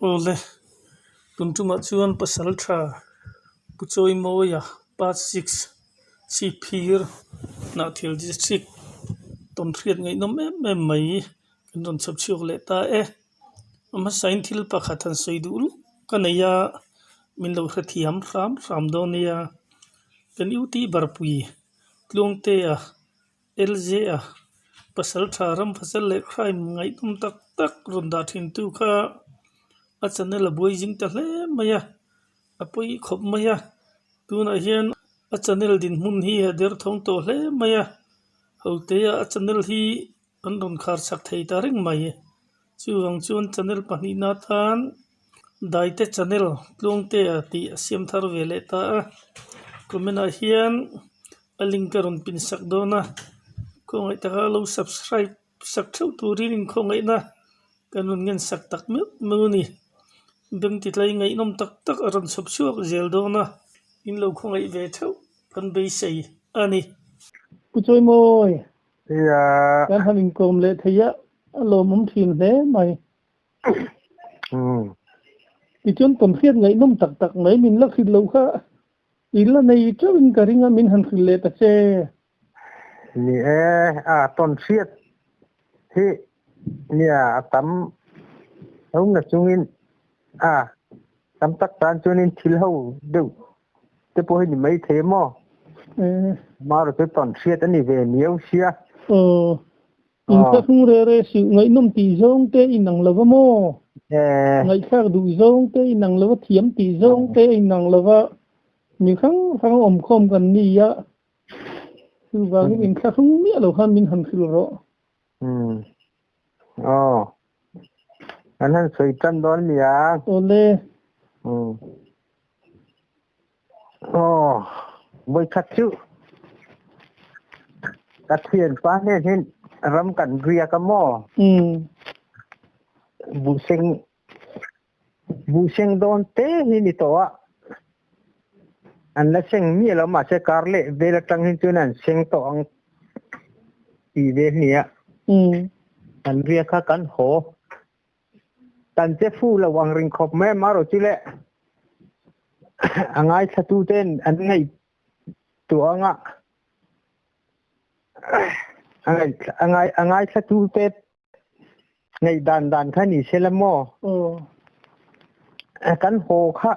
Ole tuntuma chuan pasal tha puchoi moya part 6 si phir na thil district ton thriat ngai nom em mai kan ron chap chiok le ta ama sain thil pakhat an soidul kanaya min lo hrathiam ram donia kan uti barpui tlungte lj pasal tharam fasal le crime ngai tum tak ron da thin tu kha achane la boijing ta hle maya apoi khop maya tuna hian achanel din mun hi der thong to hle maya hote achanel hi an ron khar sak thei ta ring mai chuwang chuan channel pani na than daite channel tlungte ti asiam thar vele ta komena hian aling karon pin sak dona kongai ta lo subscribe sak thau turin kongai na kanun ngen sak tak mu ni beng ti tlai ngai nom tak aron sop chuak zel dona in lo kongai ve thau kan be sei ani Puchoi moi Dạ. kan hamin kom le thaya lo mum thin le mai ti chon tom khiat ngai nom tak mai min la khit lo kha illa nei chawin karinga min han khil le ta che Ni ton phiết thì nia tắm ông là chungin tắm tắc tan chunin thil hậu đâu te po ni mai the mo mà rồi cái ton phiết anh về nhiều xia in sa khung re si ngai nom ti zong te inang lava mo ngai khak du zong te inang lava thiam ti zong te inang lava mi khang om khom kan ni ya tu wa in sa khung mi lo khan min han khil ro anh han soi tan don mi à ole mới khát chứ cắt thiền phá nên hin ram cảnh ria cái mò bu sinh don te hi ni to anh là sinh mi là mà sẽ car lệ về là trăng hin chuan sinh to ang ti về nia anh ria kha kan ho tan che fu là wang ring khop me mà rồi chứ lệ angai thatu ten an ngai tu anga angai thatu te ngai dan kha ni selamo kan ho kha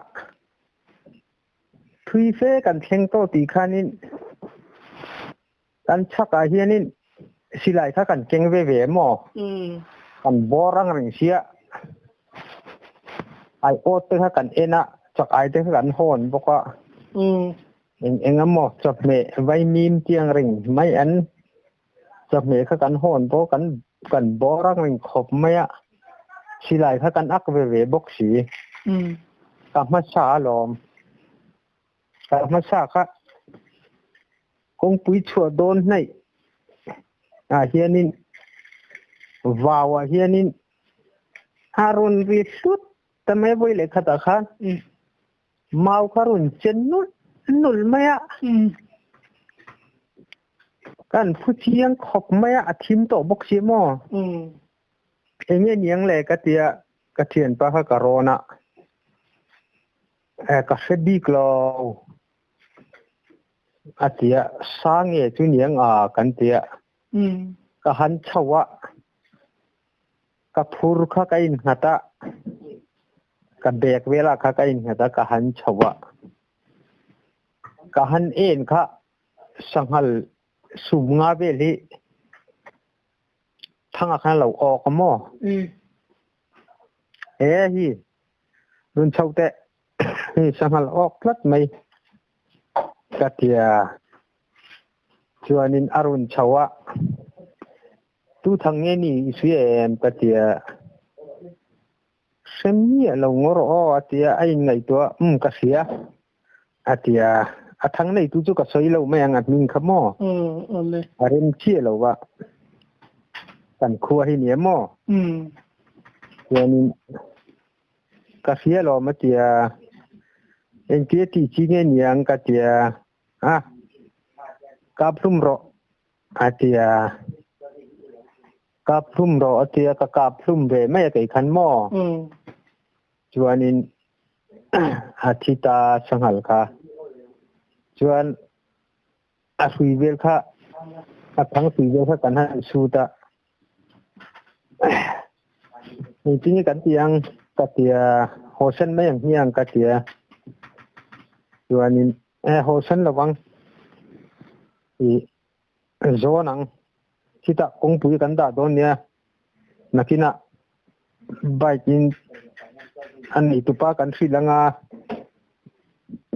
thui fe kan theng to ti khanin kan chaka hianin silai kha kan keng ve mo kan borang ring sia ai ot te kha kan ena chak ai te kan hon boka engamo chap me vai mim tiang ring mai an chap me kha kan hon bo kan borang ring khop maya silai kha kan ak ve bok si ka ma sa lom ka ma sa kha kong pui chua don nei hianin wawa hianin harun ri sut tame boi le khata khan mau kharun chen nul maya kan phuchiang khop maya athim to bok si mo enge niang le ka thian pa kha corona ka sebi klo atia sange chu niang kan tia ka han chawa ka phur kha kain hata ka bek vela kha kain hata ka han chawa ka han en kha sanghal sumnga veli thanga kha lo ok mo hi nun chaute hi sanghal ok plat mai katia chuanin arun chawa tu thange ni suem katia semia lo ngoro atia ai ngai to ka sia atia athang nei tu chu ka soi lo mai angat min khamo ole arem chi lo wa kan khua hi ni mo chuanin ka sia lo ma tia en kia ti chi nge niang katia ka plum ro atia ka plum ro atia ka plum ve mai kai khan mo chuanin athita sangal kha chuan a hui vel kha a thang hui vel kha kan han su ta ni tin kan tiang ka tia hosan mai ang hiang ka tia chuanin hosan lawang i zonang kita kongpui kan da don nia nakina baikin ani tupa kan silanga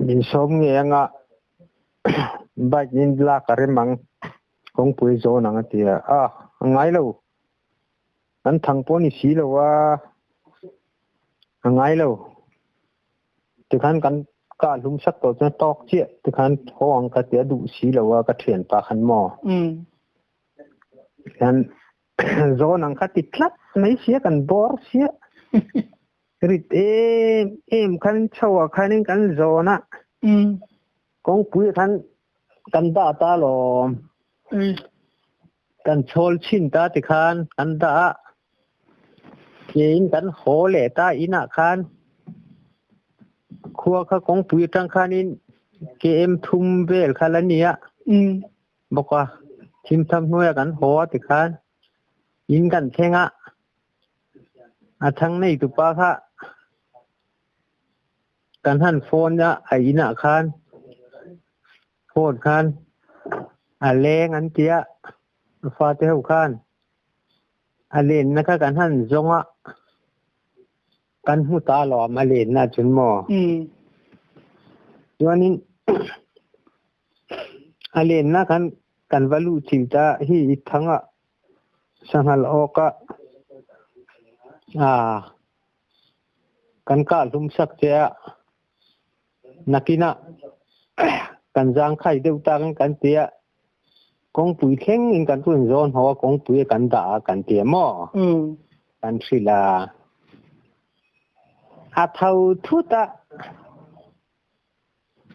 min som ngenga baikin la karemang kongpui zonang atia ngai lo an thangpo ni si lo wa ngai lo tikhan kan ka lum sak to cha tok che tikhan thong ka tia du si lo wa ka thian pa khan mo kan zonang kha tiklat mai sia kan bor sia rit em kan chawa khanin kan zona kong pui kan da ta lo kan chol chin ta tikhan kan da yin kan hole ta ina khan khuwa kha kong pui tang khanin kem thum vel khalania bokwa thim tham nuya kan ho tikhan yin kan thenga athang nei tu pa kha kan han phone ya aina khan phone khan leng an tia fa te hu khan alen na kha kan han zonga kan hu ta lo ma len na chun mo chuanin alen na kan valu chilta hi thanga sangal oka kan ka lum sak che nakina kan jang khai deu ta kan tia kong pui kheng in kan tun zon ho kong pui kan da kan tia mo kan sila a thau thu ta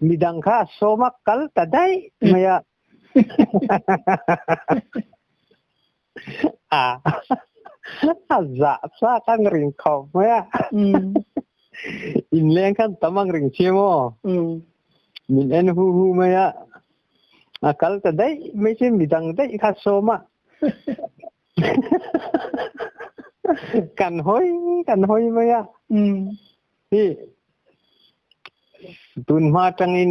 midang kha somak kal ta dai maya za sa kan ring khom maya in leng kan tamang ring chemo min en hu maya akal ta dai mai chen midang dai kha soma kan hoi maya hi tun ma tangin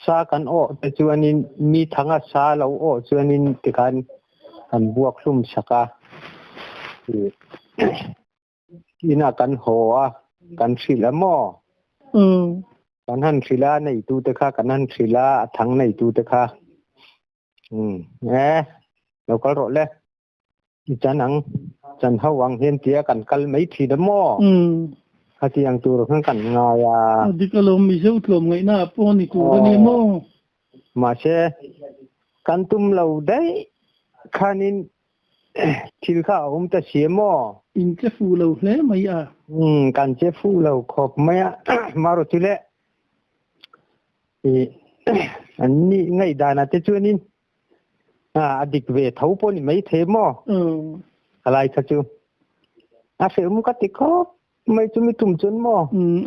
sa kan o ta chuanin mi thanga sa lo o chuanin tikhan kan buak hlum saka ina kan hoa kan sila mo kan han sila nei tu te kha kan han sila thang nei tu te kha lo kal ro le chan hawang hen tia kan kal mai thi da mo hati yang tur kan nga ya dikalom mi seu tlom ngai na po ni tu ni mo ma se kan tum lo dai khanin thil kha ta sie mo in che fu lo hle mai kan che fu lo khop mai maro tile an ni ngai dana te chuanin adik ve thau po ni mai the mo alai kha chu fe ka ti khop mai chu mi tum chun mo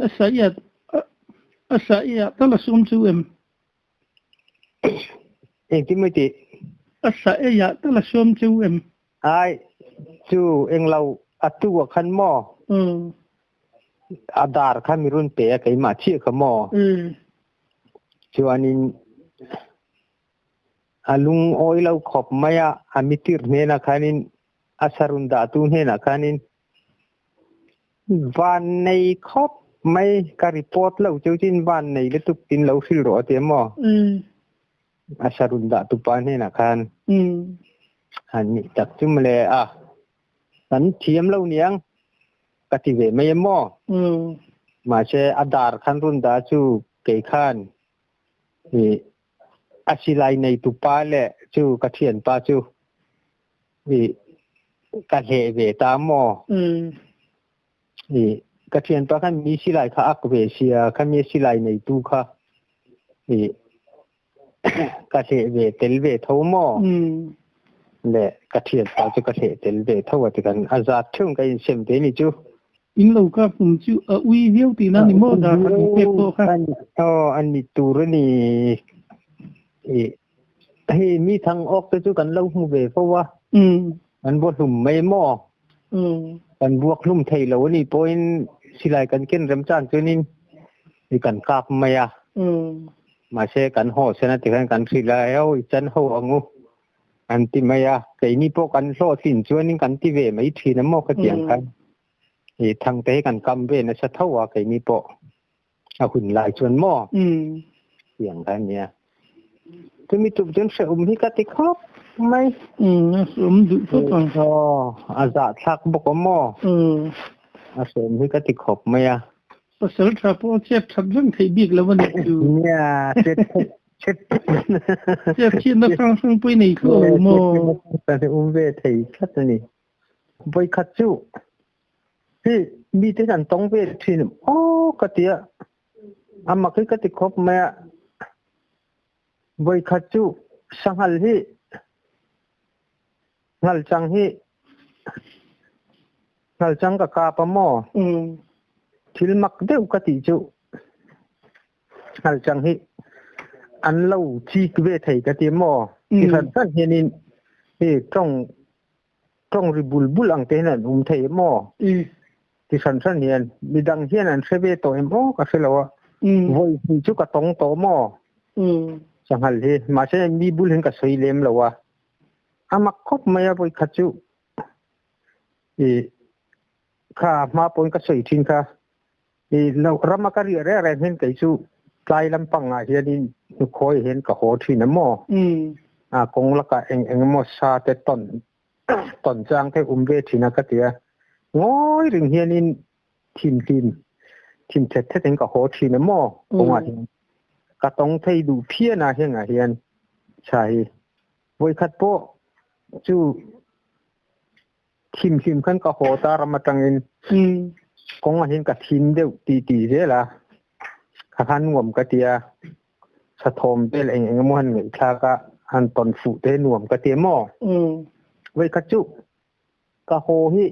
asaya ta la sum chu em ti mai ti asaya ta la sum chu em ai chu eng lau atu wa khan mo adar kha mirun pe kai ma chi kha mo chuanin alung oilau khop maya amitir ne na khanin asarunda tu ne na khanin van nei khop mai ka report lau chu chin van nei le tu tin lau sil ro te mo asarunda tu pa ne na khan ani tak chum le san thiam lau niang ka ti ve mai mo ma che adar khan run da chu ke khan ni asilai nei tu pa le chu ka thian pa chu ni ka he ve ta mo ni ka thian pa khan mi silai kha ak ve sia kha mi silai nei tu kha ni ka he ve tel ve tho mo le ka thian pa chu ka he tel ve tho wa ti kan azat thung ka in sem te ni chu อินเราก็ผมชื่ออุยเฮียวตีนั่นนี่โมดาคันเป็กโตค่ะอันนี้ตูรนี่ให้มีทางออกไปสู่กันเล่าหูเวเพราะว่ามันบ่หุ่มไม่หม้อกันบวกลุ่มไทยแล้วนี่ปอยสิไลกันเก้นรำจานจนินมีกันกาบไม่อ่ะมาเชกันห่อชนะติกันสิไลเอาจันห่องูอันที่ไม่อ่ะแต่นี่พวกกันโลสินชวนนี่กันที่เวไม่ทีน้ำหม้อก็เตียงกันทางเตะกันกำเวนะชะเท่าว่าไก่นี่ปอเอาหุ่นลายชวนหม้อเตียงกันเนี่ยจะมีจุดจนเสื่อมที่กติครบไหมสมดุทุกอย่างอาจจะทักบอกว่าหม้อเสื่อมที่กติครบไหมอ่ะภาษาชาวพูดเทียบทับเรื่องไทยบิ๊กแล้ววันนี้ดูเนี่ยเช็ดเทียบที่นักฟังไปไหนก็หม้อแต่เวไทยคัดนี่ไปคัดจู่ที่มีที่นั่นต้องเวทีนกติอ่ะอามาคือกติครบไหมอ่ะบอยคัดจูสังหารที่งัลจังกับกาปมอทิลมักเดวกติจูงัลจังที่อันเล่าชีกเวทไทยกติมอที่ขันสันเฮนินที่ต้องริบุลอังเทนันไทยมอที่ขันสันเฮียนมีดังเฮียนันเซเวโตเอ็มโอก็เสลวะบอยจูกับตองโตมอสังหารที่มาใช้มีบุญเห็นกับสวยเลี้ยมแล้ววะอามาคบไม่เอาไปขัดจูข้ามาปนกับสวยทิ้งค่ะเรารามาการีอะไรเห็นกับจูใจลำปังอ่ะเฮียนี่นุคอยเห็นกับโหที่น้ำหม้อกงละกะเองหม้อชาแต่ต้นจางที่เวทีนักเตียง้อยถึงเฮียนี่ทีมเสร็จเห็นกับโหที่น้ำหม้อกงอ่ะก็ต้องให้ดูเพี้ยนะเฮียงอ่ะเฮียนใช่ไว้คัดโปจูทีมขั้นก็โหตารมาตังอินกงอ่ะเฮียนกับทีมเดียวตีเสียละขันหน่วมกะเตียสะทมเป็นเองมั่วเหนื่อยคลาก็อันตอนฝูเตหน่วมกะเตียหม้อไว้คัดจูก็โหฮิ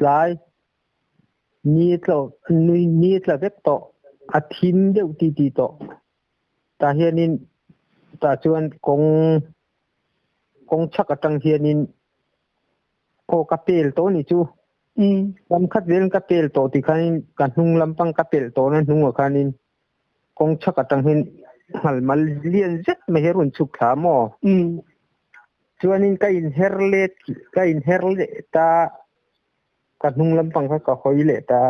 หลายนี่เราเวกโตอาทินเดียวตีโตแต่เฮียนินแต่ชวนกงชักตังเฮียนินโอกาเปลโตนี่จูลำคัดเวลกาเปลโตที่คันกันนุ่งลำปังกาเปลโตนั้นนุ่งคันนินกงชักตังเฮียนหัลมาเลียนเจ็ดไม่เฮรุนสุขามอชวนนินก็อินเฮร์เลตากันนุ่งลำปังเขาก็คอยเละตา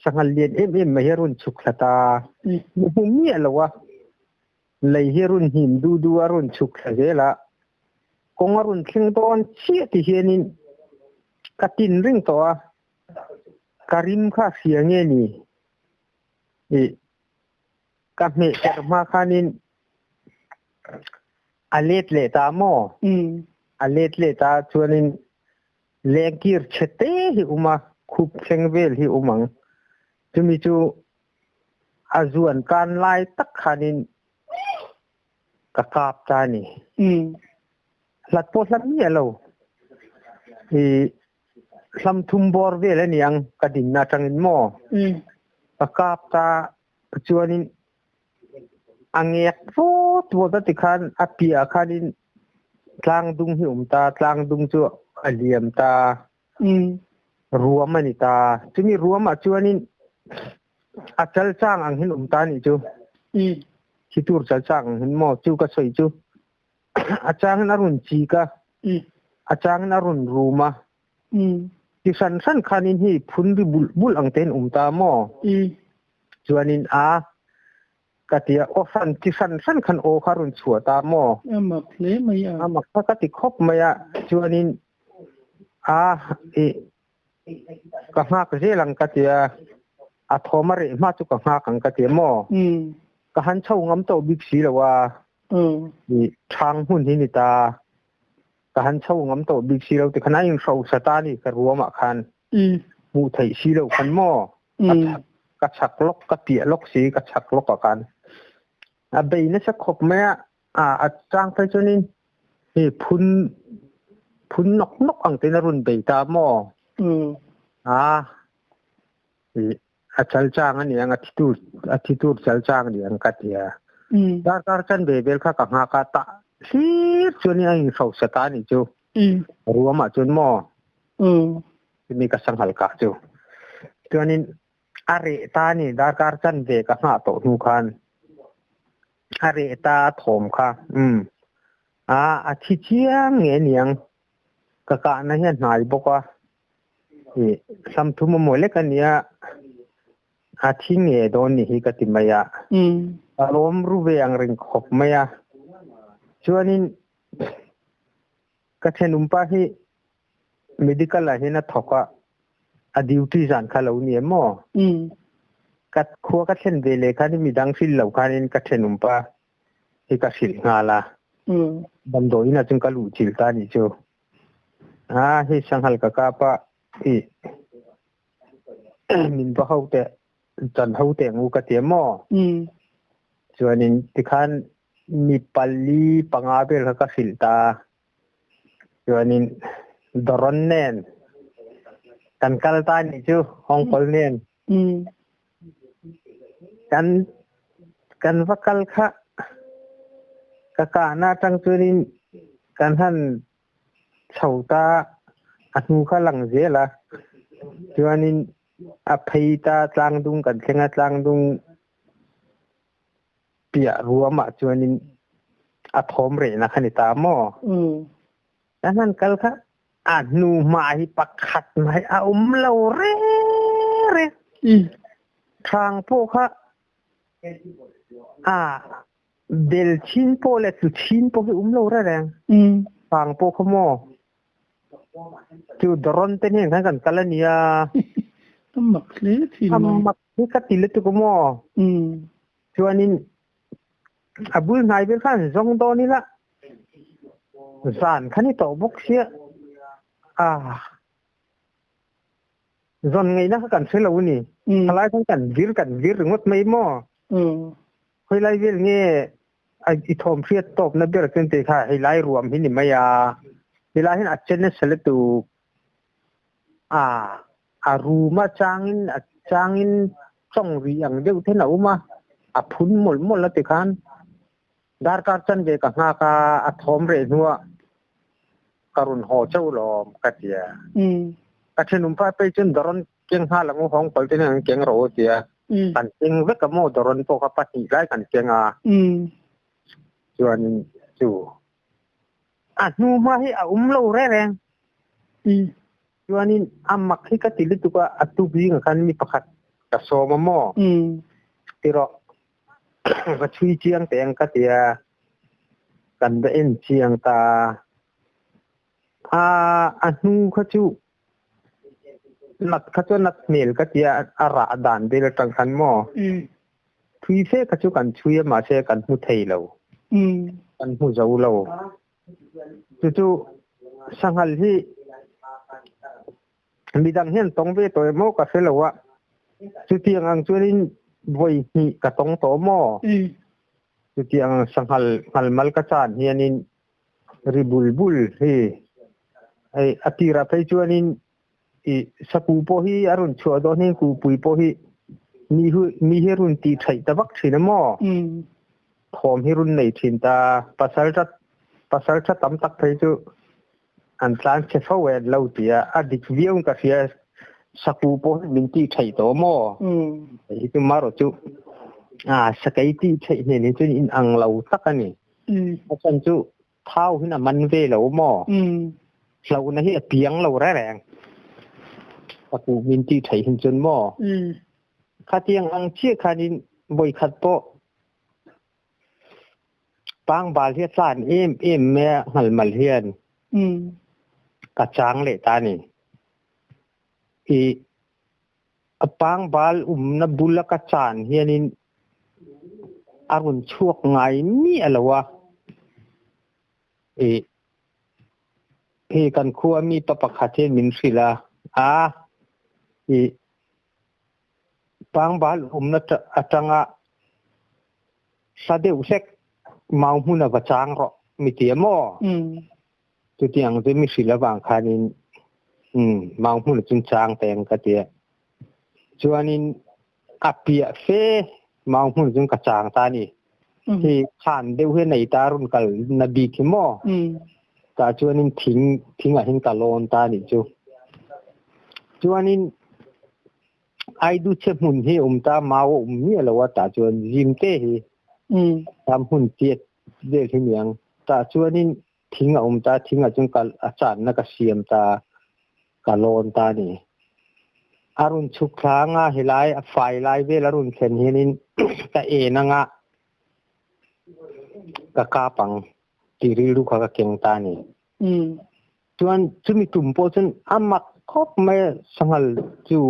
สังหารเลียนไม่เฮรุนสุขตามุมเมียหรอวะเลยเฮรุนหิมดูอรุณสุขเสียละกงอรุณเชิงตอนเชี่ยที่เฮนินกัดตินริงตัวการิมข้าเสียงเงี้ยนี่กับเมฆมาคานินอเลตเลตาโมอเลตเลตาชวนินเลกิร์เชเตหิอุมาคุบเชงเวลหิอุมังจะมีจูอาจวนการไล่ตักขานินกะกาบจานี่หลัดโพลัดเนี่ยเราลำทุมบอร์เวลนี่ยังกระดิ่งนาจังอินหม้อกะกาบตาจวนินอังเอกโฟตัวตัดขันอภิอาคานินกลางดุงหิวตากลางดุงจัวเหลี่ยมตารวมมันนี่ตาจะมีรวมอาจวนนินอาจจะจ้างอังหินตานี่จูที่ตัวจะจ้างหินหม้อจูก็สวยจูอาจารย์นรุนจีกะอาจารย์นรุนรูมาที่สันคานินที่พุนดิบุลอังเทนตาหม้อจวนนินกติออฟันที่สันคันโอคารุนชัวตาหม้อมักเลยไม่มักถ้ากติครบไม่จวนนินก็มากเรื่องกติอาทอมาเรมาจุกมากกังกติหม้อก็หันเช่างำโตบิ๊กซีแล้วว่าทางหุ่นที่นิตาก็หันเช่างำโตบิ๊กซีแล้วแต่ขณะยังเช่าสตาร์นี่ก็รวมอาคารมูไทยซีแล้วคันหม้อกระชักลกกระเปียลกสีกระชักลกกันใบนี้จะครบไหมอาจารย์ไปจนนิน ที่พุนนกอังเตนรุนเบตามออาจารย์จ้างอันนี้attitude จารย์จ้างนี่อังกัดเดียdar kan bebel kha ka nga ka ta sir chuni ang sau sata ni chu ruama chun mo ni ka sanghal ka chu chuanin are ta ni dar kar chan ve ka nga to nu khan are ta thom kha a thi chiang nge niang ka na hian hnai bokwa sam thum mo le kan ya a thi nge don ni hi ka timaya alom ruwe ang ring khop maya chuanin ka thenum pa hi medical la hena thoka a duty zan khalo ni mo kat khua ka then ve le khan mi dang fil lo khanin ka thenum pa hi ka sil ngala bam do ina chung ka lu chil ta ni chu hi sanghal ka pa i min ba haute chan haute ngu ka te mo chuanin tikhan mi palli pangabel ka filta chuanin doron nen kan kalta ni chu hong kol nen kan vakal kha ka na tang chuanin kan han chauta anu kha lang je la chuanin a pheita tlang dung kan thenga tlang dung pia ruama chuanin a thom re na khanita mo nan kal kha anu mai pakhat mai a lo re thang po kha del chin po le chu chin po ki lo ra rang thang po kho mo chu dron te ne kan kalania mak ni ka til tu ko mo chuanin abul nai be khan zong do ni la zan khani to bok sia zon ngai na kan selo ni halai kan vir ngot mai mo hoi lai vil nge ai thom fiat top na ber ken te kha hei lai ruam hi ni maya hi lai hin a chen ne seletu aruma changin chong ri ang deu the na uma a phun mol la te khan dar kar chan ve ka nga ka a thom re nuwa karun ho chau lom katia ka thenum pa pe chun doron keng ha la mo hong pal te nang keng ro tia kan keng ve ka mo doron po ka pati lai kan kenga chuan chu nu ma hi a lo re reng chuanin amak hi ka tilu tu ka atu bi nga kan mi pakhat ka so ma mo tiro ka chui chiang teng ka tia kan da en chiang ta anu kha chu nat kha chu nat mel ka tia ara dan de la tang kan mo thui se ka chu kan chui ma se kan hu thei lo kan hu zo lo chu sanghal hi midang hian tong ve toy mo ka selawa chu tiang ang chuanin voi hi ka tong to mo chu tiang sanghal mal ka chan hianin ribulbul hi ai atira phei chuanin sapu po hi arun chua do ni ku pui po hi mi hi run ti thai tabak thina mo thom hi run nei thin ta pasal cha tam tak phei chu an tlan che fo we lo tia adik viung ka sia sapu po min ti thai to mo hi tu maro chu sakai ti thai ne ni chu in ang lo tak ani chan chu thau hina man ve lo mo lo na hi piang lo ra rang sapu min ti thai hin chun mo kha tiang ang chia khanin boi khat po pang bal hi san em me hal mal hian ka chang le ta ni apang bal na bula ka chan hianin arun chuak ngai mi alawa kan khuwa mi papakhathe min sila pang bal na atanga sade usek mau huna ba chang ro mi tia mo tu tiang tu mi sila bang khanin mau hun chun chang teng ka tia chuanin apia fe mau hun chun ka chang ta niที่ผ่านเดี๋ยวเฮือนในตารุ่นกันนบีคิมอตาจวนนินทิ้งหินกะโลนตานี่จวนนินไอดูเชมุนเฮตามาว่าเนี่ยแล้วว่าตาจวนยิมเต้ตามหุ่นเจ็ดเด็กที่เมียงตาจวนนินทิ้งตาทิ้งจนกันอาจารย์นักเสียมตากะโลนตานี่อารุณชุกครั้งเฮไลไฟไลเวลารุณเข็นเฮนินตาเอนังกะกาปังติริลูกะเกงตานี่จวนจุมีตุ่มโปซันอามักคบไม่สังหลจู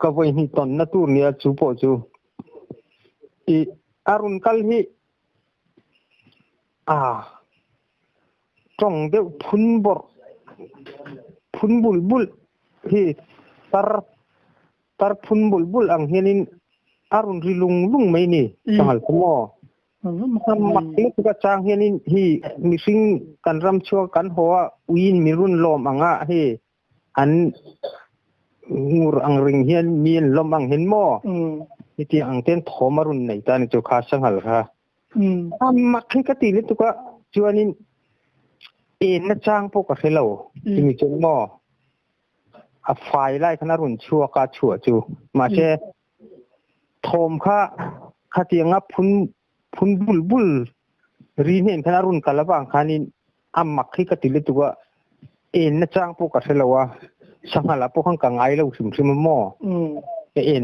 กะวยนี่ตอนนาตูเนี่ยจูโปจูอีอารุณกัลฮีจงเดวพุนบอร์พุนบุลบุลฮีตาพุนบุลบุลอังเฮนินอารุณริลุงไม่นี่สังหลคุมอมักเล็กกระจางเฮนินฮีมีสิ่งกันรำชัวกันหัววินมีรุ่นลมอังเฮอันงูอังริงเฮียนมีลมอังเห็นหม้อที่อังเต้นถมารุ่นไหนตาในจุกาสังหลค่ะมักให้กติลิตุกะจวนนินนักจ้างพวกกระเราที่มีจุหม้อไฟไล่ขนาดรุ่นชัวกาชัวจูมาเช่โทมค่ะขัดยังพุนบุลรีเห็นขนาดรุ่นกันละบางคันนี้มักให้กติลิตุกะนักจ้างพวกกระเราว่าสังหารพวกข้างกังไงเราชิมหม้อ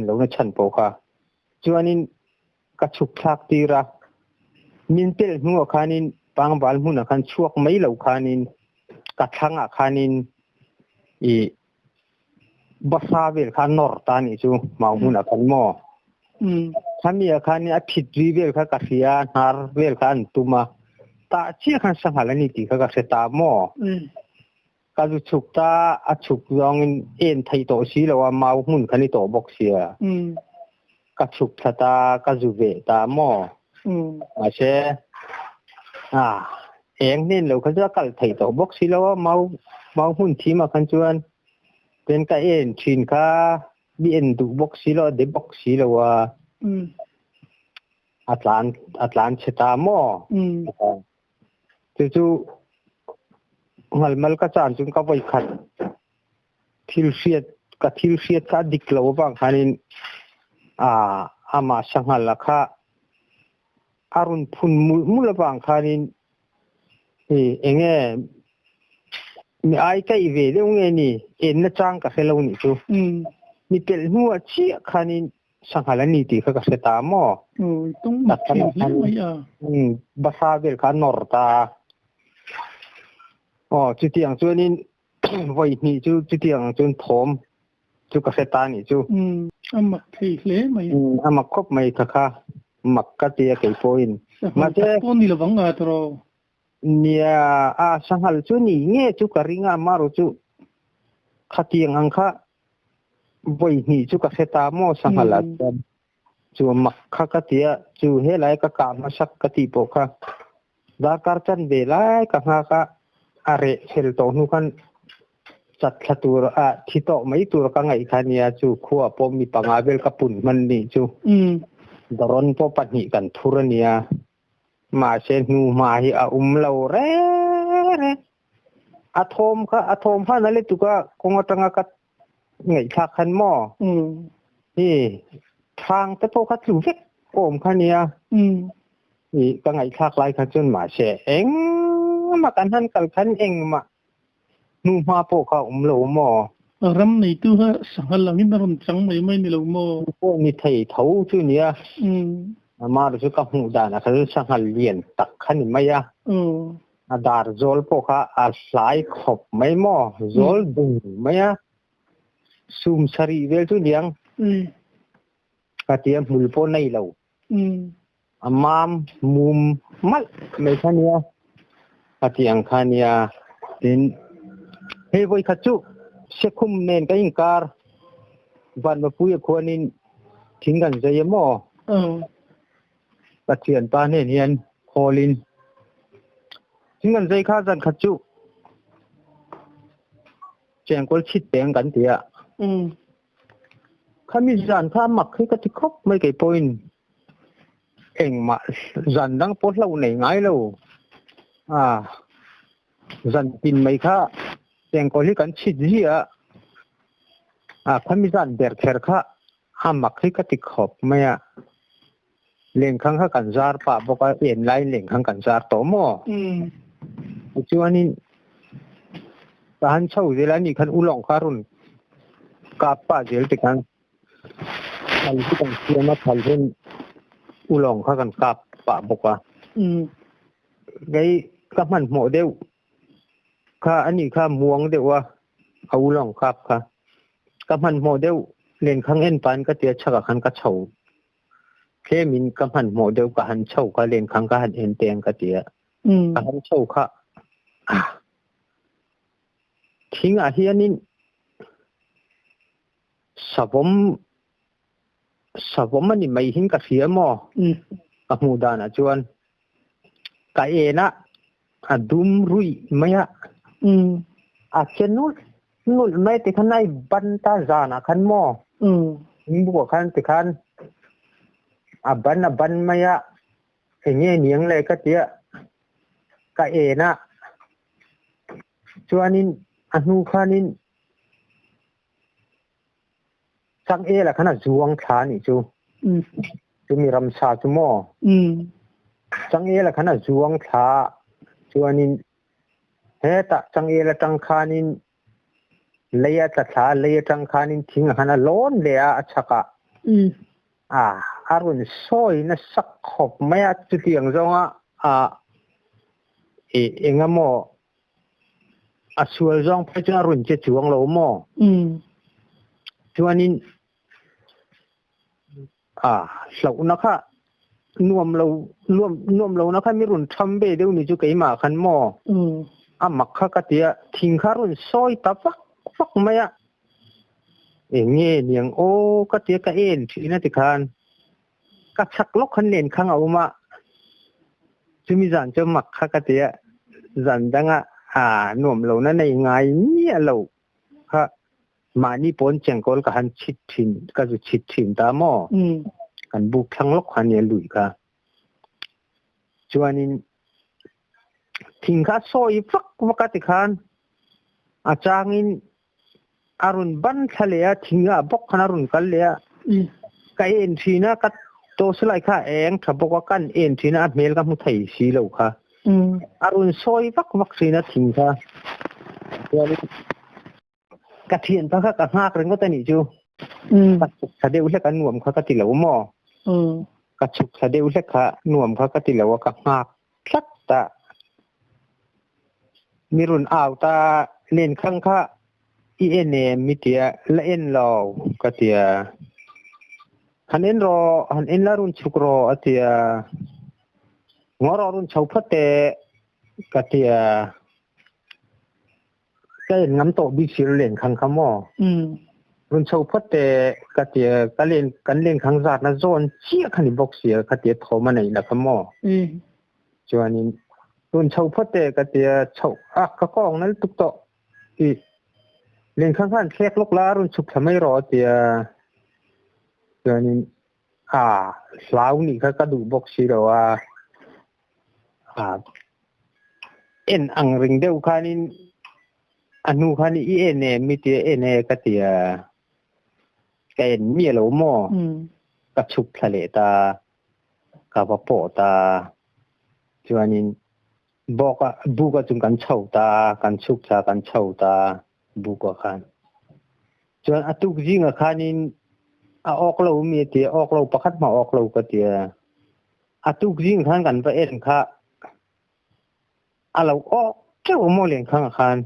เราในชั้นพวกค่ะจวนนินกระชุกทักตีระมินเตลหัวคันินปังบาลมุนคันช่วงไม่เหล่าคันินกระทังคันินบาซาเวลคันนอร์ตานิจูมามุนคันหม้อถ้ามีคันนี้ผิดรีเวลคันกัศยานฮาร์เวลคันตุมาตาเชี่ยคันสังหารนี่ตีคันกัศตาหม้อกาจุชุกตาชุกยองไทยโตสีแล้วว่ามาหุ่นคันนี้โตบกเสียกาชุกตากาจุเวตาหม้อมาเช่นี่เราเขาจะกัลไทยโตบกสีแล้วว่ามาหุ่นที่มาคันจวนเป็นกาชินค่าบีดูบกสีแล้วเดบกสีแล้วว่าอัตลานเชตาหม้อจู่mal ka chan chung ka vai khat thil siat ka diklo bang hanin ama sanghal kha arun phun mul bang khanin enge mi ai kai ve le nge ni na chang ka helo ni chu mi pel nuwa chi khanin sanghal ni ti kha ka seta mo tung ma chi le ya basa bel kha nortaจุดที่อย่างช่วงนี้วัยนี้จุดที่อย่างจนถมจุดกระเสตานี่จูมักที่เล่ไหมมักครบไหมค่ะมักกะเตียไก่โฟอินมาเจ้ต้นนี่ละวังอาตรอเนี่ยสังหารจุนี่เงี้ยจุกริงามารุจุขัดยังอังค่ะวัยนี้จุกระเสตาโมสังหารจูมักค่ะกะเตียจูเฮลัยกะกามาสักกะติโปค่ะดาการจันเบลัยกะฮะค่ะare hel to nu kan chat khatur thi to mai tur ka ngai khania chu khuwa pom mi pangabel ka pun man ni chu daron po patni kan thurania ma se nu ma hi lo re athom kha na le tu ka kongatanga ka ngai kha khan moนี่ทางแต่พวกเขาถือเล็กโอมขเนี่ยนี่ก็ไงคากไล่ขจนมาเชเองมากันทันกันขันเองมานูมาพวกเขาโลมอรำในตัวสังหลังนี่รำจังไม่ในโลมอพวกนี้ไทยเท่าชื่อเนี่ยมาดูกับหูดานะคือสังหารเลียนตักขันไม่ยะดาร์โจลพวกเขาอาศัยขบไม่มอโจลดูไม่ยะซูมสรีเวลทุเนียงกระเทียมมุลโปในเรามามมุมมัดไม่ขันเนี่ยกระเทียมขันเนี่ยเป็นเฮ้ยวัยขจุเช็คคุมเน้นกันยิงการวันมาพูดกับคนนี้ทิ้งกันใจมอกระเทียมปาเนี่ยโคลิน เงินใจข้าจันขัดจุแจงก็ชิดแปลงกันเถียข้ามีจันข้าหมักให้กติคบไม่เกี่ยปอยเอ็งมาจันดังปดเราไหนไงเราจันปินไม่ข้าแจงก็ให้กันชิดเหี้ยข้ามีจันเดือดแค่ข้าห้ามหมักให้กติคบไม่เลี้ยงข้างข้ากันจาร์ป่าบอกว่าเอ็นไล่เลี้ยงข้างกันจาร์โตโม่จวนนี้การเช่าเจริญนี่ขันอุลองคารุนกับป้าเจริญติกันอันที่ต้องเชื่อมาทันเช่นอุลองข้ากันกับป้าบอกว่าไงกับมันโมเดลข้าอันนี้ข้าม่วงเดียวว่าเอาอุลองครับค่ะกับมันโมเดลเล่นข้างเอ็นปันก็เตี้ยชักขันก็เช่าแค่มินกับมันโมเดลกับหันเช่าก็เล่นข้างก็หันเอ็นเตียงก็เตี้ยกับหันเช่าค่ะทิ้งอาเฮียนินสะบมมันนี่ไม่หินกระเสียมอกับมูดานะจวนกะเอนะดุมรุยไม่อะเช่นนู่นไม่ติดขันในบันตาจานะขันมอนี่บุกขันติดขันบันไม่อะเงี้ยเนียงเลยก็เตี้ยกะเอนะจวนนินอนุขานินจังเอละขนาดจวงขานี่จูมีรำชาจูหม้อจังเอละขนาดจวงขาจวนนินเฮตะจังเอละจังขานินเลียตะขาเลียจังขานินทิ้งขนาดล้นเลียชักอารุณซอยนะสักขบไม่อาจจะเตียงจงเองอะหม้อช่วยจ้องไปจนรุ่นเจ็ดจวงเราหม้อจวนนี้เรานะคะน่วมเรานะคะมีรุ่นทำเบเดี๋ยวนี้จุกไอมาขันหม้อมักข้ากะเตียทิ้งข้ารุ่นซอยตาฟักไม่เงี้ยเนี่ยโอ้กะเตียกะเอ็นทีนั่นติคานกะชักลกขันเล่นข้างเอามาจะมีจานจะมักข้ากะเตียจานดังหนุ่มเรานั่นในไงเนี่ยเราค่ะมานี่ปนเจียงกอลกันชิดถิ่นก็จะชิดถิ่นตามอกันบุกทั้งลกขันเนี่ยลุยค่ะจวนนี้ทิ้งข้าซอยฟักวักติคานอาจารย์อารุณบันทะเลทิ้งบกขนารุณกันเลยไก่เอ็นทีนะก็โตสลายข้าเองถ้าบอกว่ากันเอ็นทีนะเมลกับมุทัยสีเราค่ะอารุณซอยวักสีนะทิ้งค่ะกระเทียนพระข้ากระหากเรื่องก็แต่นี่จูกระชุกสะเดวเล็กหน่วมเขากระติเหลวหม้อกระชุกสะเดวเล็กค่ะหน่วมเขากระติเหลวกระหากชัดตามีรุ่นอ่าวตาเล่นข้างข้าอีเอ็นเอมิเตียและเอ็นเรากระเตียหันเอ็นรอหันเอ็นละรุ่นชุกรออเตียงอรอรุ่นชาวพัดเตกระเตียก็เห็นน้ำโตบิชิลเล่นข้างขมอรุ่นชาวพัดเตกระเตียก็เล่นกันเล่นข้างซาดนะโซนเชี่ยขันบอกเสียกระเตียโทมาไหนละขมอจวนนี้รุ่นชาวพัดเตกระเตียชาวกระกองนั้นตุกโตอีเล่นข้างๆแคกลกล้ารุ่นชุกทำไม่รอเตียจวนนี้สาวนี่เขาก็ดูบอกสิเราว่าเอ็นอังริงเดียวคันนี้อนุคันนี้เอ็นมีเตียเอ็นก็เตียแกนเมียเราหม้อกระชุกทะเลตากระปอตาจวนนี้บอกว่าบุกจุงกันเช่าตากันชุกตากันเช่าตาบุกกันจวนตุกจิงคันนี้ออกเรามีเตียออกเราประคัดมาออกเราก็เตียตุกจิงคันกันไปเอ็นค่ะเราออกเจ้าโมเลียนข้างคัน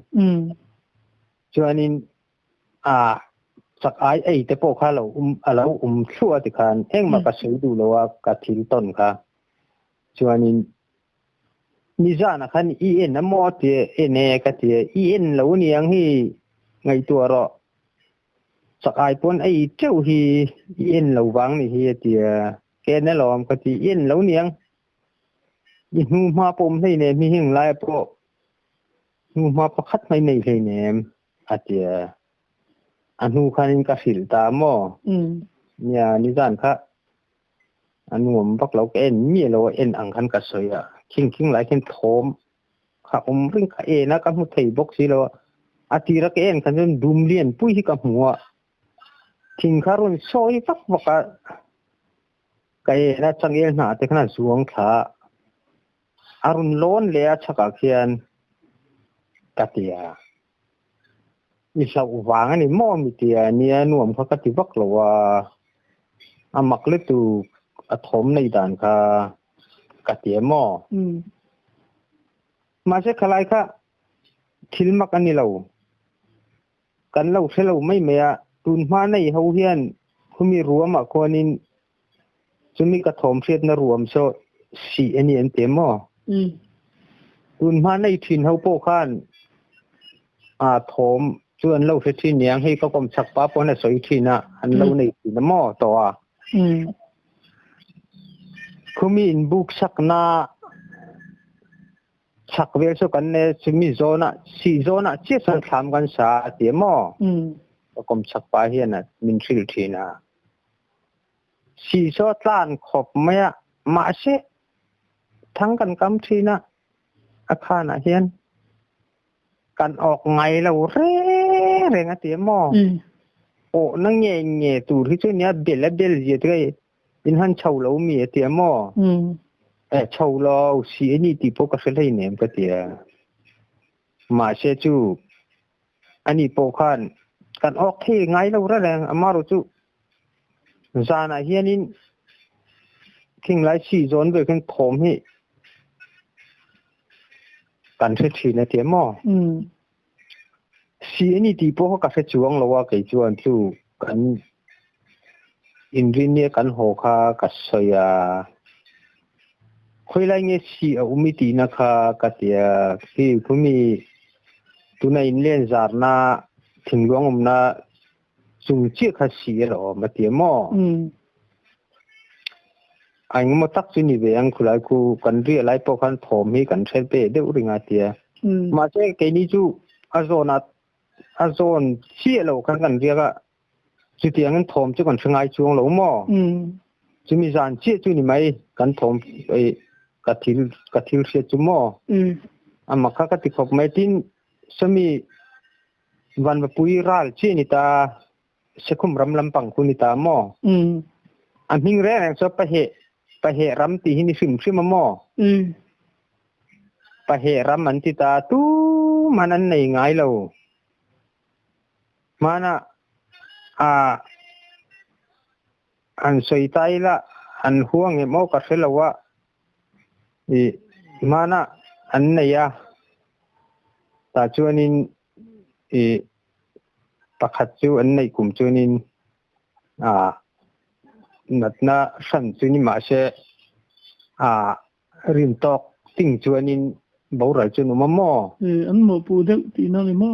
จวนนี้สักไอ้แต่พวกข้าเราชั่วติคันเอ็งมากระสือดูแล้วว่ากระถิ่นต้นค่ะจวนนี้มีจานะคันอีเอ็นน้ำมอเตียเอ็นก็เตียอีเอ็นเหล่านี้ยังที่ไงตัวเราสักไอ้ปนไอ้เจ้าที่อีเอ็นเหล่าวังนี่ที่เตียแกนั่นหรอมก็ที่อีเอ็นเหล่านี้ ยินูมาปมให้เนี่ยมีหิ่งไรพวกนูมาประคัดไม่ในเลยเนี่ยอาจจะอันนูคันกสิลตามอเนี่ยนิจานค่ะอันนูมพักเราเอ็นมีเราเอ็นอังคันกษยคิงไรคิงโถมค่ะผมเรื่องเอ็นะกับมุทัยบกสิเราอาทิรักเอ็นคันจนดุมเลียนปุ้ยกับหัวทิ้งคารุนซอยฟักบอกว่าไก่น่าจังเอ็นหาแต่ขนาดสวงขาอารุณล้นเลยชักเขียนกัตยามีสาววางนี่มอมิเตียเนี่ยหนุ่มเขากติบักลัวอามักเล็ตูอธมในด่านค่ะกัตยามอมาเช็คอะไรค่ะทิลมักอันนี้เรากันเราเชลเราไม่เมียตุนมาในเฮาเฮียนเขามีรวมอ่ะคนนี้จะมีกระถมเสียนรวมโซสีอันนี้อันเต็มอ่ะตุนมาในทินเฮาโปขันถมส่วนเราเสียที่เนียงให้เขากำชักป้าปนสวยที่น่ะอันเราในทินหม้อต่อเขามีอินบุกชักนาชักเวลสุกันเนี่ยจะมีโซน่ะสี่โซน่ะเชื่อสังขารกันสาเตียหม้อเขากำชักป้าเฮียน่ะมินสิลที่น่ะสี่โซต้านขบไม่อะมาเชทั้งกันกำที่น่ะอาคารเฮียนกันออกไงเราเร่งเตียหม้อโอ้นั่งเงี้ยตูที่ช่วงนี้เบลและเบลเยอะด้วยอินหันเช่าเรามีเตียหม้อเช่าเราสีนี่ตีพวกก็เสร็จเนี่ยก็เตียมาเชจูอันนี้พวกขันกันออกที่ไงเราแรงอามารุจูจานาเฮียนินทิ้งหลายสี่โซนไปขึ้นผมให้กันเสียทีนะเตียหม้อสีนี่ตีพวกก็เสร็จจวงเราว่าไก่จวนจูกันอินรินเนี่ยกันโหคากัสยาคุยไรเงี้ยสีอุมิตีนะคะกัตยาที่คุณมีตัวในเล่นจารณาถึงหลวงนะสูงเชี่ยขัดสีหรอมาเตียหม้ออันนี้มาตักจุนี่เบียงคุณไลกูกันเรียไรพวกกันผมมีกันเชลเป้เดือดริงาเตียมาเจ้าแกนี่จูอาโซนเชี่ยเรากันเรียกจุดที่งั้นผมจะกันช่างไอช่วงหลงหม้อจะมีสารเชี่ยจุนี่ไหมกันผมไอกะทิลเสียจุหม้อมาข้ากติขบไม่ทิ้งสมีวันมาปุยรัลเชี่ยนิตาเสกุมรำลำปังคุณนิตาหม้ออันหิ้งแรงชอบไปเหรำตีหินิฟิมชื่อมาหม้อไปเหรำมันติตาตู้มันอันไหนไงเรามานะอันสวยใจละอันห่วงเงี้ยมอกระเสลวะมานะอันไหนอะตาจวนินปักขัดจูอันไหนกลุ่มจวนินนัดนะสันจวนิมาเชริมตอกติ่งจวนินบ่าวไรจวนมาหม้ออันหมอปูเด็กตีนั่นเลยหม้อ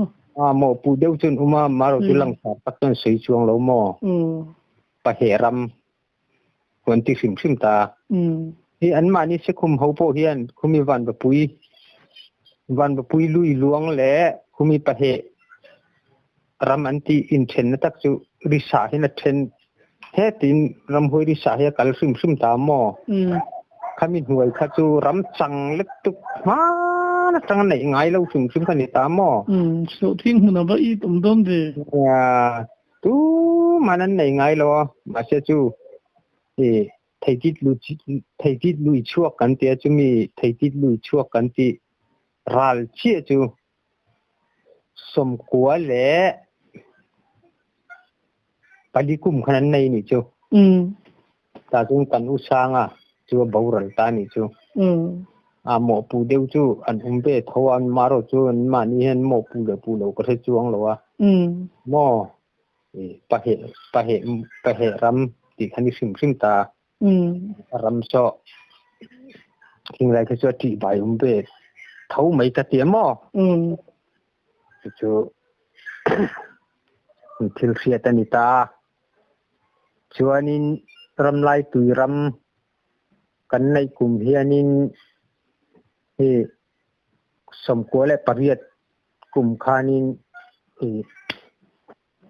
หมอปูเดียวจนมาเราจุลังสาปักต้นสีช่วงเราหม้อปะเหรำคนที่สิมตาที่อันมานี่เสคุมเฮาโปเฮียนคุมีวันบะปุยลุยลวงแหละคุมีปะเหรำอันที่อินเทนนักจูริสาหินเทนเฮตินรำหวยริสาเฮกัลสิมตาหม้อขมินหวยขจูรำจังเล็กตุกมาจังไหนไงเราสิมกันนี่ตาหม้อสุดทิ้งมันว่าอีตุ่มต้นเดีตู้มันนั่นไหนไงเรามาเชื่อจูไทยติดลุยชั่วกันเตียจะมีไทยติดลุยชั่วกันที่รัลเชี่ยจูสมควรแหละปฏิกุมขนาดไหนนี่จูตาจงกันอุสางจูบ่าวรัลตานี่จูหมอปูเดียวจูอันเบทวันมาโรจูอันมานี่เห็นหมอปูเลยก็เทจวงแล้ววะหมอปะเหรำที่คันนี้สิมตารำโซทิ้งไรก็จะตีใบเบทเท่าไม่ตะเตียหมอจูทิลเสียตันิตาชวนินรำไล่ตุยรำกันในกลุ่มเฮียนิน thì sầm cố lại pariat cùng khanin thì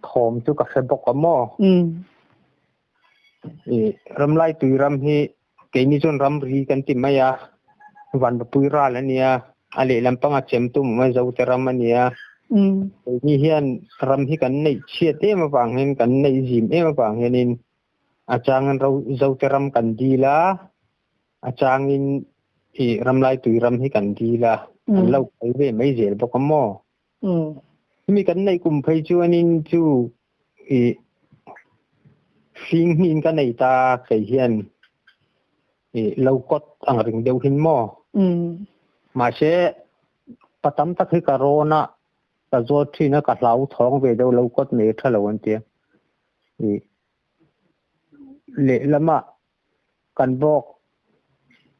thom chu ka sebok amo thì ramlai tui ram hi keini chon ram ri kan ti maya van pui ra la nia ale lampanga chem tu ma zo te ram ania ni hian ram hi kan nei chiat e ma wang hen kan nei jim e ma wang henin achang ro zo te ram kan di la achang in i ramlai tui ram hi kan di la an lo kai ve mai zel bok amo mi kan nei kum phei chu anin chu i fing hin kan nei ta kai hian i lo kot ang ring deu hin mo mà sẽ bắt tấm tắc khi corona ta do thi nó cả lão thong về đâu lâu cốt nề thay lâu anh tiệt lệ lắm à cần bọc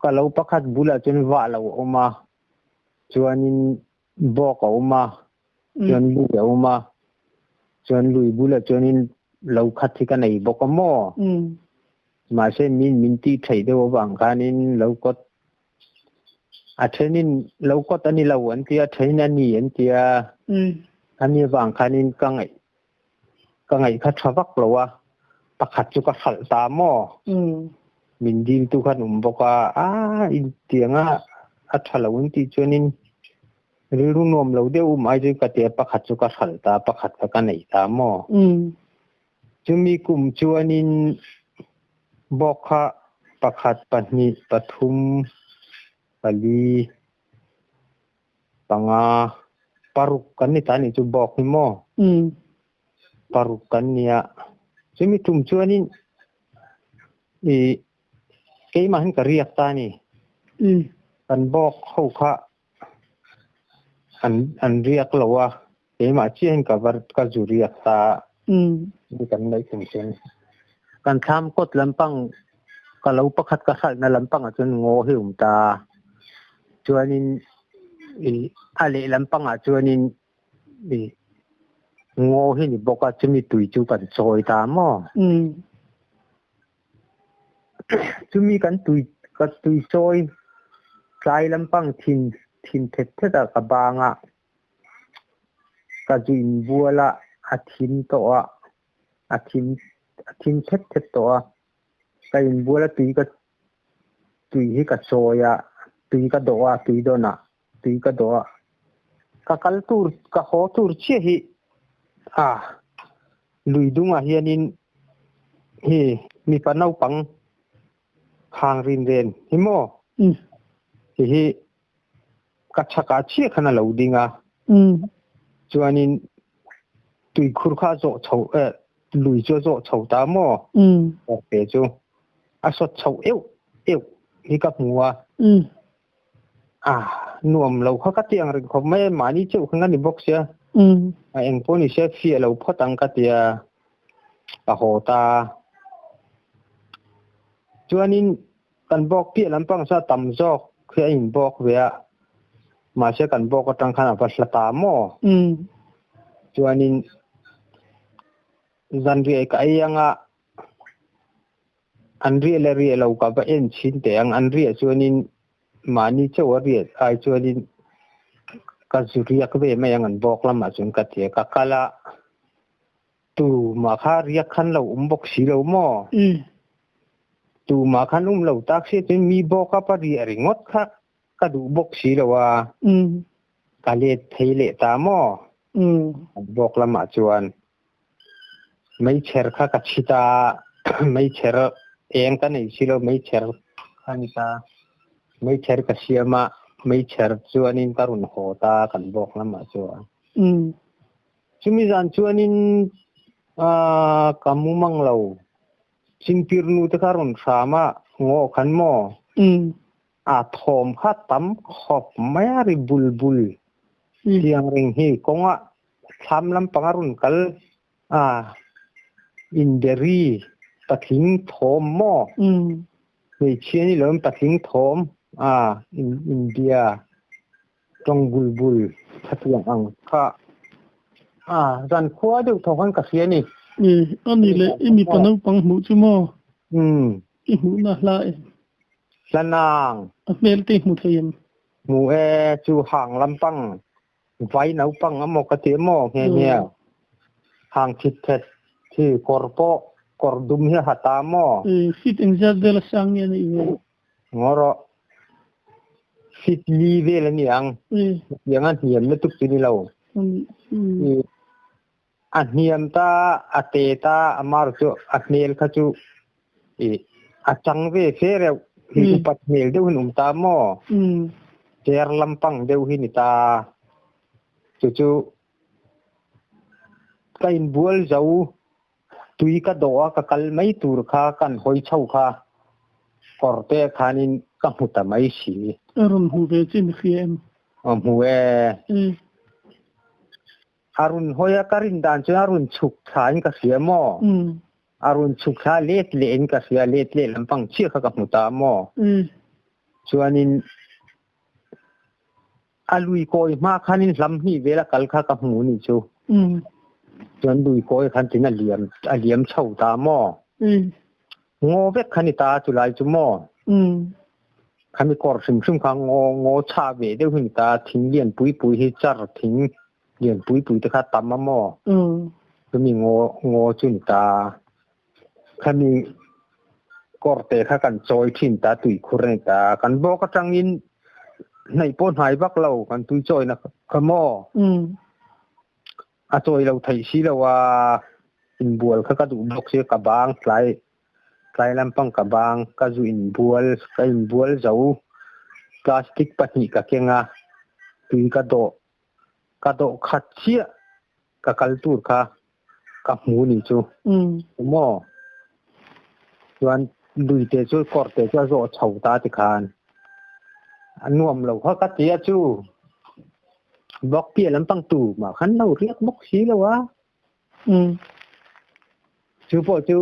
cả lâu bắt khách bula trên vạ lâu oma chuan bọc oma chuan bula oma chuan lui bula chuan lâu khách thì cái này bọc mo mà sẽ min ti thấy đâu vàng cái nên lâu cốt athenin loko tani lawan tia thaina ni an tia ani wang khanin kangai kha thawak lowa pakhat chu ka khal ta mo min ding tu khan boka in tianga athalawun ti chuanin riru nom lo deu mai ju ka te pakhat chu ka khal ta pakhat ka kanai ta mo chumi kum chuanin bokha pakhat pahni pathum kali panga paruk kan ni tani chu bok ni mo paruk kan nia chumi tum chuanin i ke ma hin ka riak ta ni kan bok khau kha an riak lawa ke ma chen ka var ka ju riak ta ni kan nei tum chen kan tham kot lampang ka lo pakhat ka sal na lampang chun ngo hium ta chuanin ale lampanga chuanin ngo hi ni boka chumi tui chu kan choi ta mo chumi kan tui choi tlai lampang thin thet thet ka banga ka juin buala a thin to a thin thet to ka in buala tui hi ka choya tui ka doa tui dona tui ka doa ka kaltur ka hotur che hi lui dunga hianin hi mi panau pang hang rin ren hi mo hi ka chaka che khana lo dinga chuanin tui khur kha zo chho lui zo chho ta mo pe chu a sot chho eu hi ka muwa nuam lo kha ka tiang ring khom mai mani chu khanga ni box ya eng poni se fia lo photang ka tia a hota chuanin kan bok pi lampang sa tam jok khia in bok vea ma se kan bok atang khana paslata mo chuanin zanri ka ayanga anri le ri lo ka ba en chin te ang anri chuanin mani chawari ai chuanin ka zuriya ka be mai an bok lama chun ka tie ka kala tu ma kha riak khan lo bok si lo mo tu ma khan lo tak se tin mi bok ka pa ri ringot kha ka du bok si lo wa ka le theile ta mo bok lama chuan mai cher kha ka chita mai cher eng ka nei si lo mai cher khanita mấy cher ka siama mấy cher chuanin karun hota kan bok lama chuan chumi zan chuanin kamumang lo chingpir nu te karun sama ngo khan mo thom kha tam khop mayari bulbul tiang ring hi konga tham lam pangarun kal inderi pathing thom mo người chiani lom pathing thom India trong bulbul thatiang ang kha ran khua được thong ka khia ni ani le imi panau pang mu chu mo i mu na lai lanang a mel ti mu thayam หมู่จูห่างลำปังไว้หนาวปังอมกติโมเฮียห่างทิดเทที่กอร์โปกอร์ดุมเฮียหัตามโมฟิตเอ็งจัดเดลสังเนี่ยนี่งอรอฟิตลีเวลนี่ยังอันเหียมไม่ตุกสินี่เราอันเหียมตาอเตตาอมารจุอันเนลขจูอาจังเวเฟเรหิอุปัตเนลเดวหินุมตาโมเจรลำปังเดวหินิตาจูกัอินบัวลเจ้าตุยกระโดดกะกัลไม่ตูร์ข้ากันหอยเช่าข้ากอร์เตขานินกัมุตไม่สีอรุณหูเวจินเขียมหูอารุณหอยการินดานจนอารุณฉุกขานกเสียหม้ออารุณฉุกขาเล็ดเล่นกเสียเล็ดเล่นลำปังเชื่อข้ากับมุตาหม้อส่วนนินอาลุยโกยมาขานินลำนี่เวลากัลข้ากับหมูนี่จูส่วนลุยโกยขันตินเหลี่ยมเช่าตาหม้องอเวกขันิตาจุลายจุหม้อขันมีกอร์ซึมข้างงอชาเวเดี๋ยวหินตาทิ้งเลี้ยนปุยให้จัดทิ้งเลี้ยนปุยตะขาตามมาหม้อก็มีงอจุนตาขันมีกอร์เตะข้ากันจอยทิ้งตาตุยคุเรนตากันบอกกระจังอินในป้นหายบักเรากันตุยจอยนะขม้ออาจอยเราไทยชีเราว่าอินบัวเขาก็ดูบกเสียกับบางไกลลำปังกับบางก็ดูอินบัวเจ้าพลาสติกปัดนี่ก็เก่งอ่ะตุยกระโดขัดเชี่ยกับกัลตูร์ค่ะกับหมูนี่จูหม้อส่วนดุยเตจูกอร์เตจูโจเฉาตาติคานอันนวมเราเขาก็เตี้ยจูบอกเปียลำปังตู่มาขันเราเรียกบกสีแล้ววะจูพอจู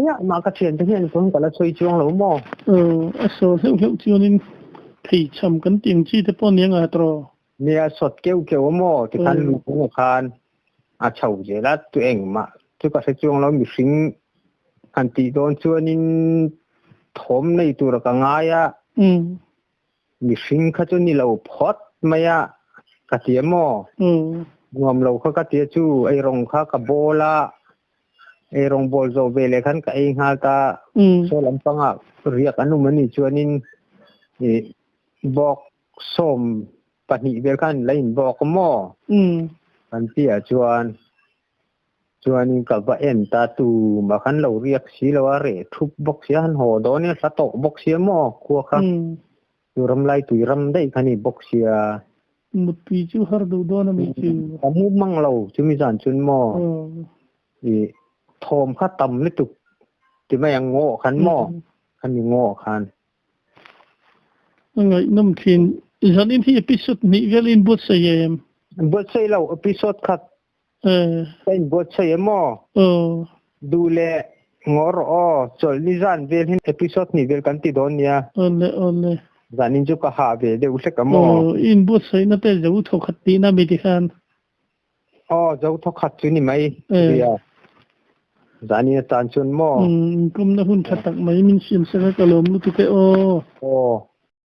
เนี่ยมากระเทียนที่เห็นคนแต่ละช่วยจวงเราหม้อโซ่เที่ยวจวนนี่ที่ชมกันเตียงที่ที่ป้อนยังไงตรอเนี่ยสดเกี่ยวหม้อที่ขันลูกหัวคานอาเฉาเจรัดตัวเองมาทุกกระจวงเรามีสิ่งอันตีโดนชวนนินถมในตัวเราก็ง่ายอ่ะมีสิ่งขจรนี่เราพอดไม่อะกระเทียมหม้องอมเราเขากระเทียจูไอรงเขากระโบละไอรงโบลโซเวเลขันกับไอฮาตาโซลัมปังอ่ะเรียกอนุมันนี่ชวนนินบอกส้มปนิเวลขันไลน์บอกหม้ออันเตี้ยชวนนินกับว่าเอ็นตาตูมาขันเราเรียกสีเราว่าเรทุบบอกเสียหันหัวโดนเนี่ยสะตกบอกเสียหม้อคัวครับอยู่รำไรตุยรำได้ขันนี่บอกเสียมุดปีจูฮาร์ดูโดนไม่จูทำมุมังเราจะมีสารชุนหม้อโทมข้าต่ำนิตุกที่ไม่ยังโง่ขันหม้อขันยังโง่ขันไงน้ำทินฉันอินที่เอพิโซดนี้เวลินบทเสียมบทเสียเราเอพิโซดขัดเป็นบทเสียหม้อดูแลงอรอจอลิซันเวลินเอพิโซดนี้เวลกันติดโดนเนี่ยจานินจุกหาเวเดอุเสกหม้ออินบทเสียนั่นเป็นจะอุทกขัดตีน่าไม่ดีขันจะอุทกขัดจุนี่ไหมจานินตานชนหม้อกุมนะหุ่นขัดตักไหมมินเสียมเสกกะลมลุตุเตโอ